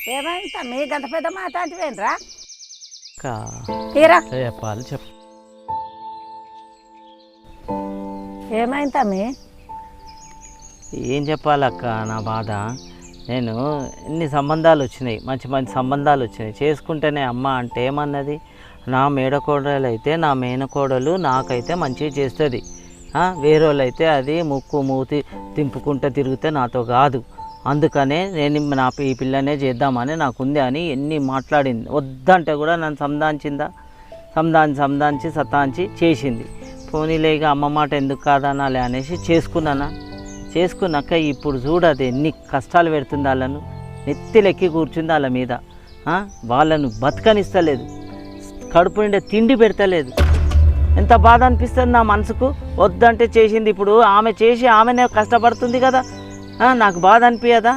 ఏమైంది తమ్మి గంత పెద్ద మాట అంటువేంద్రా? చెప్పాలి చెప్పు. ఏమైంది తమ్మి? ఏం చెప్పాలక్క నా బాధ. నేను ఎన్ని సంబంధాలు వచ్చినాయి, మంచి మంచి సంబంధాలు వచ్చినాయి, చేసుకుంటేనే అమ్మ అంటే ఏమన్నది, నా మేడకోడలు అయితే నా మేనకోడలు నాకైతే మంచిగా చేస్తుంది, వేరే వాళ్ళు అయితే అది ముక్కు మూతి తింపుకుంటూ తిరిగితే నాతో కాదు, అందుకనే నేను ఈ పిల్లనే చేద్దామని నాకుంది అని ఎన్ని మాట్లాడింది. వద్దంటే కూడా నన్ను సంధాంచి సతాంచి చేసింది. పోనీలేక అమ్మ మాట ఎందుకు కాదనాలి అనేసి చేసుకున్నాక ఇప్పుడు చూడదు ఎన్ని కష్టాలు పెడుతుంది, వాళ్ళను నెత్తిలెక్కి కూర్చుంది వాళ్ళ మీద, వాళ్ళను బతకనిస్తలేదు, కడుపు నిండా తిండి పెడతలేదు. ఎంత బాధ అనిపిస్తుంది నా మనసుకు. వద్దంటే చేసింది, ఇప్పుడు ఆమె చేసి ఆమెనే కష్టపడుతుంది కదా, నాకు బాధ అనిపించదా?